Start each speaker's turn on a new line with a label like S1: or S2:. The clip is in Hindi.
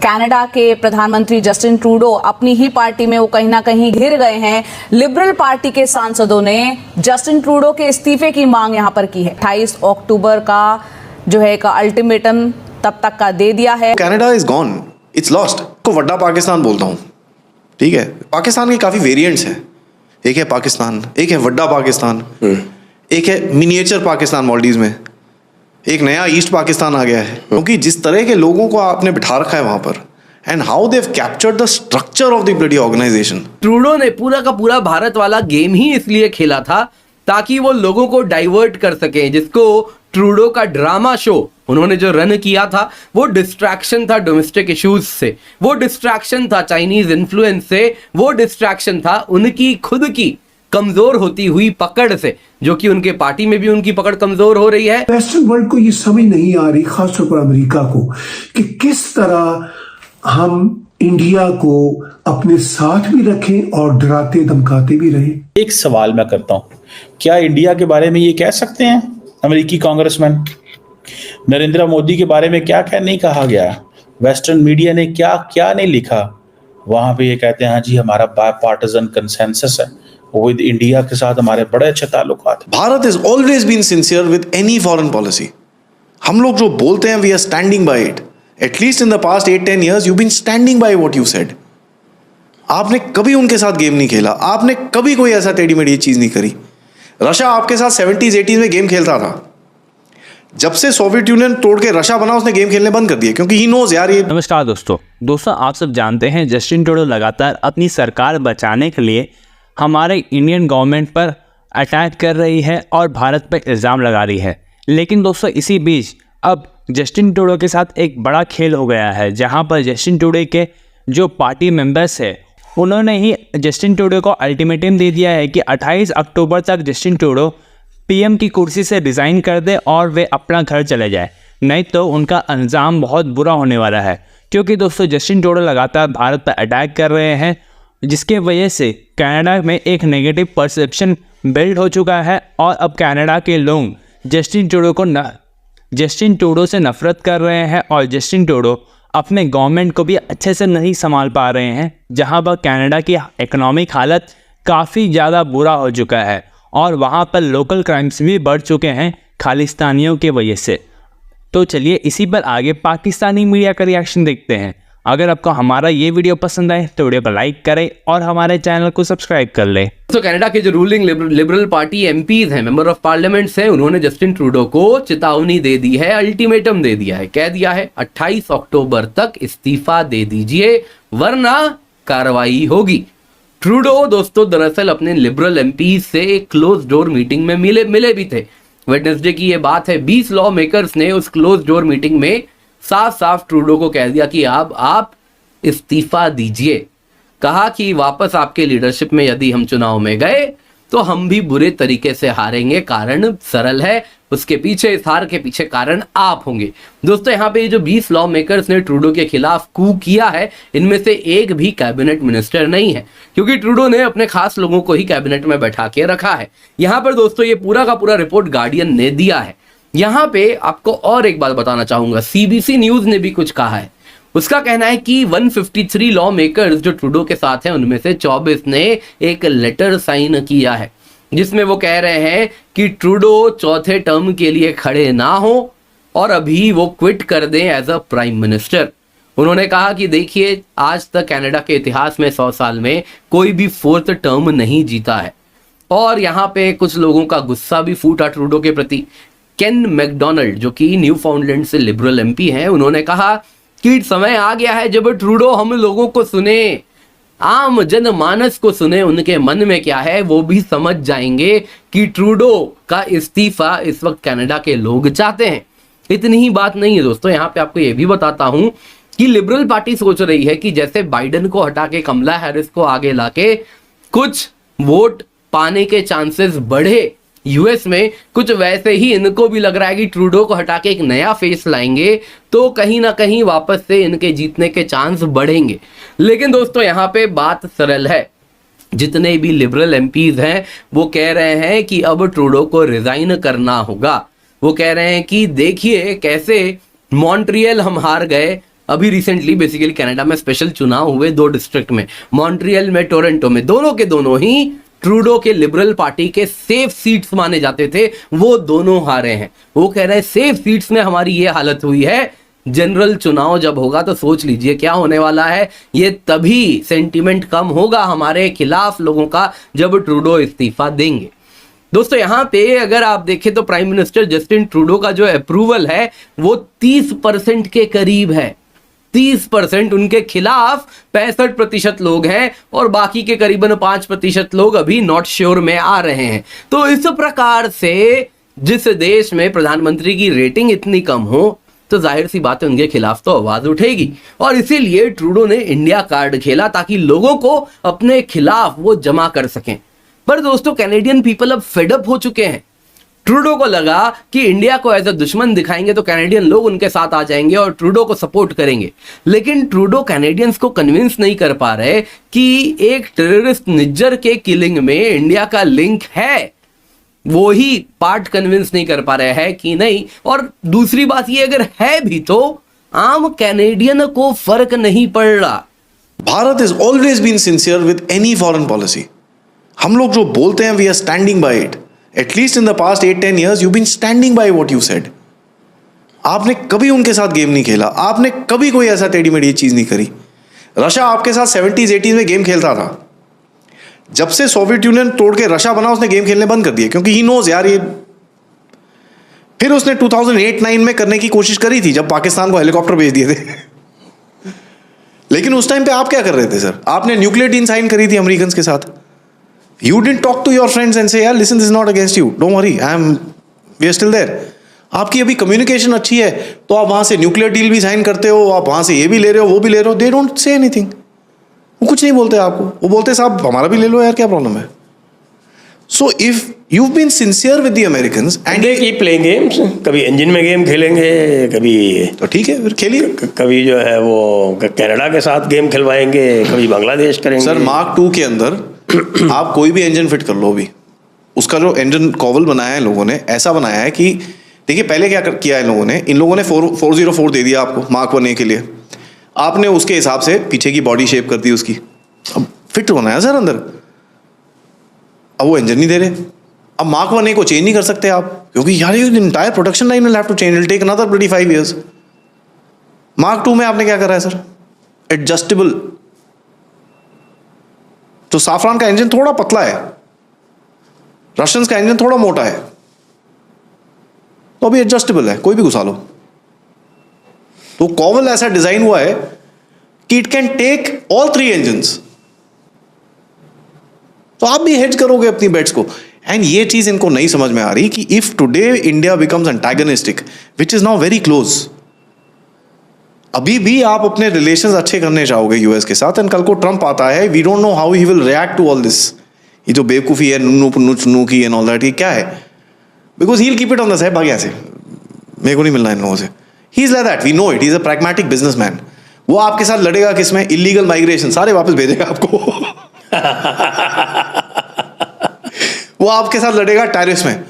S1: कनाडा के प्रधानमंत्री जस्टिन ट्रूडो अपनी ही पार्टी में वो कहीं ना कहीं घिर गए हैं। लिबरल पार्टी के सांसदों ने जस्टिन ट्रूडो के इस्तीफे की मांग यहां पर की है। 28 अक्टूबर का जो है एक अल्टीमेटम तब तक का दे दिया है।
S2: Canada is gone, it's lost. को वड्डा पाकिस्तान बोलता हूं, ठीक है। पाकिस्तान के काफी वेरिएंट्स हैं। एक है पाकिस्तान, एक है वड्डा पाकिस्तान, एक है मिनिएचर पाकिस्तान मालदीव में, एक नया ईस्ट पाकिस्तान आ गया है। क्योंकि जिस तरह के लोगों को आपने बिठा रखा है वहां पर, and how they have captured the structure of the bloody organisation.
S3: Trudeau ने पूरा का पूरा भारत वाला गेम ही इसलिए खेला था ताकि वो लोगों को डाइवर्ट कर सके, जिसको ट्रूडो का ड्रामा शो उन्होंने जो रन किया था वो डिस्ट्रैक्शन था डोमेस्टिक इश्यूज से, वो डिस्ट्रैक्शन था चाइनीज इन्फ्लुएंस से, वो डिस्ट्रैक्शन था उनकी खुद की कमजोर होती हुई पकड़ से, जो कि उनके पार्टी में भी उनकी पकड़ कमजोर हो रही है।
S4: वेस्टर्न वर्ल्ड को ये समझ नहीं आ रही, खासतौर पर अमेरिका को, कि किस तरह हम इंडिया को अपने साथ भी रखें और डराते धमकाते भी रहें।
S5: एक सवाल मैं करता हूं, क्या इंडिया के बारे में ये कह सकते हैं अमेरिकी कांग्रेसमैन? नरेंद्र मोदी के बारे में क्या क्या नहीं कहा गया? वेस्टर्न मीडिया ने क्या क्या नहीं लिखा? वहां पे ये कहते हैं हाँ जी हमारा बायपार्टिजन कंसेंसस है, विद इंडिया के साथ हमारे बड़े अच्छे ताल्लुकात हैं।
S2: Bharat is always been sincere with any foreign policy. हम लोग जो बोलते हैं we are standing by it. At least in the past 8-10 years you been standing by what you said. आपने कभी उनके साथ गेम नहीं खेला, आपने कभी कोई ऐसा टेढ़ी मेढ़ी चीज नहीं करी। रशिया आपके साथ 70s 80s में गेम खेलता था। जब से सोवियत यूनियन तोड़ के रशिया बना उसने गेम खेलने बंद कर दिया, क्योंकि ही नोज यार ये।
S6: नमस्कार दोस्तों आप सब जानते हैं जस्टिन ट्रूडो लगातार अपनी सरकार बचाने के लिए हमारे इंडियन गवर्नमेंट पर अटैक कर रही है और भारत पर इल्ज़ाम लगा रही है। लेकिन दोस्तों इसी बीच अब जस्टिन ट्रूडो के साथ एक बड़ा खेल हो गया है, जहां पर जस्टिन ट्रूडो के जो पार्टी मेंबर्स है उन्होंने ही जस्टिन ट्रूडो को अल्टीमेटम दे दिया है कि 28 अक्टूबर तक जस्टिन ट्रूडो पीएम की कुर्सी से रिज़ाइन कर दे और वे अपना घर चले जाए, नहीं तो उनका अंजाम बहुत बुरा होने वाला है। क्योंकि दोस्तों जस्टिन ट्रूडो लगातार भारत पर अटैक कर रहे हैं, जिसके वजह से कनाडा में एक नेगेटिव परसेप्शन बिल्ड हो चुका है और अब कनाडा के लोग जस्टिन ट्रूडो से नफरत कर रहे हैं और जस्टिन ट्रूडो अपने गवर्नमेंट को भी अच्छे से नहीं संभाल पा रहे हैं, जहां पर कनाडा की इकोनॉमिक हालत काफ़ी ज़्यादा बुरा हो चुका है और वहां पर लोकल क्राइम्स भी बढ़ चुके हैं खालिस्तानियों के वजह से। तो चलिए इसी पर आगे पाकिस्तानी मीडिया का रिएक्शन देखते हैं। अगर आपको हमारा ये वीडियो पसंद आए तो वीडियो को लाइक करें और हमारे चैनल को सब्सक्राइब कर लें।
S3: तो कनाडा के जो रूलिंग लिबरल पार्टी एमपीज हैं, मेंबर ऑफ पार्लियामेंट्स हैं, उन्होंने जस्टिन ट्रूडो को चेतावनी दे दी है, अल्टीमेटम दे दिया है, कह दिया है 28 अक्टूबर तक इस्तीफा दे दीजिए वरना कार्रवाई होगी। ट्रूडो दोस्तों दरअसल अपने लिबरल एमपीज से एक क्लोज डोर मीटिंग में मिले भी थे। वेडनेसडे की ये बात है। 20 लॉ मेकर्स ने उस क्लोज डोर मीटिंग में साफ साफ ट्रूडो को कह दिया कि आप इस्तीफा दीजिए। कहा कि वापस आपके लीडरशिप में यदि हम चुनाव में गए तो हम भी बुरे तरीके से हारेंगे। कारण सरल है, उसके पीछे, इस हार के पीछे कारण आप होंगे। दोस्तों यहाँ पे जो 20 लॉ मेकर्स ने ट्रूडो के खिलाफ कू किया है, इनमें से एक भी कैबिनेट मिनिस्टर नहीं है, क्योंकि ट्रूडो ने अपने खास लोगों को ही कैबिनेट में बैठा के रखा है। यहाँ पर दोस्तों ये पूरा का पूरा रिपोर्ट गार्डियन ने दिया है। यहाँ पे आपको और एक बात बताना चाहूंगा, सीबीसी न्यूज ने भी कुछ कहा है। उसका कहना है कि 153 लॉ मेकर्स जो ट्रूडो के साथ हैं, उनमें से 24 ने एक लेटर साइन किया है, जिसमें वो कह रहे हैं कि ट्रूडो चौथे टर्म के लिए खड़े ना हो और अभी वो क्विट कर दें एज अ प्राइम मिनिस्टर। उन्होंने कहा कि देखिए आज तक कनाडा के इतिहास में 100 साल में कोई भी 4th टर्म नहीं जीता है। और यहाँ पे कुछ लोगों का गुस्सा भी फूटा ट्रूडो के प्रति। केन मैकडोनाल्ड जो कि न्यू फाउंडलैंड से लिबरल एमपी हैं, उन्होंने कहा कि समय आ गया है जब ट्रूडो हम लोगों को सुने, आम जनमानस को सुने, उनके मन में क्या है वो भी समझ जाएंगे कि ट्रूडो का इस्तीफा इस वक्त कनाडा के लोग चाहते हैं। इतनी ही बात नहीं है दोस्तों, यहाँ पे आपको ये भी बताता हूं कि लिबरल पार्टी सोच रही है कि जैसे बाइडेन को हटा के कमला हैरिस को आगे लाके कुछ वोट पाने के चांसेस बढ़े यूएस में, कुछ वैसे ही इनको भी लग रहा है कि ट्रूडो को हटा के एक नया फेस लाएंगे तो कहीं ना कहीं वापस से इनके जीतने के चांस बढ़ेंगे। लेकिन दोस्तों यहाँ पे बात सरल है, जितने भी लिबरल एमपीज हैं वो कह रहे हैं कि अब ट्रूडो को रिजाइन करना होगा। वो कह रहे हैं कि देखिए कैसे मॉन्ट्रियल हम हार गए, अभी रिसेंटली बेसिकली कनाडा में स्पेशल चुनाव हुए 2 डिस्ट्रिक्ट में, मॉन्ट्रियल में, टोरंटो में, दोनों के दोनों ही ट्रूडो के लिबरल पार्टी के सेफ सीट्स माने जाते थे, वो दोनों हारे हैं। वो कह रहे हैं सेफ सीट्स में हमारी ये हालत हुई है, जनरल चुनाव जब होगा तो सोच लीजिए क्या होने वाला है। ये तभी सेंटिमेंट कम होगा हमारे खिलाफ लोगों का जब ट्रूडो इस्तीफा देंगे। दोस्तों यहाँ पे अगर आप देखें तो प्राइम मिनिस्टर जस्टिन ट्रूडो का जो अप्रूवल है वो 30% के करीब है। 30%, उनके खिलाफ 65% लोग हैं और बाकी के करीबन 5% लोग अभी नॉट श्योर में आ रहे हैं। तो इस प्रकार से जिस देश में प्रधानमंत्री की रेटिंग इतनी कम हो तो जाहिर सी बात है उनके खिलाफ तो आवाज उठेगी, और इसीलिए ट्रूडो ने इंडिया कार्ड खेला ताकि लोगों को अपने खिलाफ वो जमा कर सकें। पर दोस्तों कैनेडियन पीपल अब फेडअप हो चुके हैं। ट्रूडो को लगा कि इंडिया को एज अ दुश्मन दिखाएंगे तो कैनेडियन लोग उनके साथ आ जाएंगे और ट्रूडो को सपोर्ट करेंगे, लेकिन ट्रूडो कैनेडियंस को कन्विंस नहीं कर पा रहे कि एक टेररिस्ट निज्जर के किलिंग में इंडिया का लिंक है। वो ही पार्ट कन्विंस नहीं कर पा रहे हैं कि नहीं। और दूसरी बात ये, अगर है भी तो आम कैनेडियन को फर्क नहीं पड़ रहा।
S2: Bharat is always been sincere with any foreign policy. हम लोग जो बोलते हैं we are standing by it. At least in the past 8-10 years you been standing by what you said. आपने कभी उनके साथ गेम नहीं खेला, आपने कभी कोई ऐसा टेढ़ी मेढ़ी चीज नहीं करी। रशिया आपके साथ 70s-80s में गेम खेलता था। जब से सोवियत यूनियन तोड़ के रशिया बना उसने गेम खेलने बंद कर दिया, क्योंकि ही नोज यार ये। फिर उसने 2008-9 में करने की कोशिश करी थी जब पाकिस्तान को हेलीकॉप्टर भेज दिए थे लेकिन उस टाइम पे आप क्या कर रहे थे सर? आपने न्यूक्लियर डील साइन करी थी अमेरिकन के साथ। You didn't talk to your friends and say यार listen this is not against you, don't worry, we are still there. आपकी अभी कम्युनिकेशन अच्छी है तो आप वहां से न्यूक्लियर डील भी साइन करते हो, आप वहां से ये भी ले रहे हो वो भी ले रहे हो। दे डोंट से एनीथिंग, वो कुछ नहीं बोलते आपको। वो बोलते साहब हमारा भी ले लो यार, क्या प्रॉब्लम है? So if you've been sincere with the Americans and
S7: they keep playing games, कभी इंजन में गेम खेलेंगे, कभी
S2: तो ठीक है फिर खेलिए।
S7: कभी जो है वो कनाडा के साथ गेम खिलवाएंगे, कभी बांग्लादेश करेंगे।
S2: सर Mark II के अंदर आप कोई भी इंजन फिट कर लो। अभी उसका जो इंजन कॉवल बनाया है लोगों ने, ऐसा बनाया है कि देखिए पहले क्या किया है लोगों ने, इन लोगों ने 404 दे दिया आपको Mark I के लिए। आपने उसके हिसाब से पीछे की बॉडी शेप कर दी उसकी, अब फिट होना है सर अंदर। अब वो इंजन नहीं दे रहे। अब Mark I को चेंज नहीं कर सकते आप, क्योंकि यार ये entire production line will have to change, will take another 25 years। Mark II में आपने क्या करा है सर? एडजस्टेबल। तो साफरान का इंजन थोड़ा पतला है, रशियंस का इंजन थोड़ा मोटा है, तो अभी एडजस्टेबल है, कोई भी घुसा लो। तो कॉवल ऐसा डिजाइन हुआ है कि it can take all 3 engines. तो आप भी हेज करोगे अपनी बेट्स को। एंड ये चीज इनको नहीं समझ में आ रही कि if today India becomes antagonistic, which is now very close, अभी भी आप अपने रिलेशंस अच्छे करने चाहोगे यूएस के साथ, एंड कल को ट्रंप आता है, we don't know how he will react to all this. ये जो बेवकूफी है नुन्नू पुन्नू चुन्नू की एंड ऑल दैट, ये क्या है? Because he will keep it on the side, भाग यहाँ से, मेरे को नहीं मिलना इन लोगों से। He is like that, we know it, he is a pragmatic businessman. वो आपके साथ लड़ेगा किसमें? इलीगल माइग्रेशन, सारे वापस भेजेगा आपको वो आपके साथ लड़ेगा टैरिफ्स में।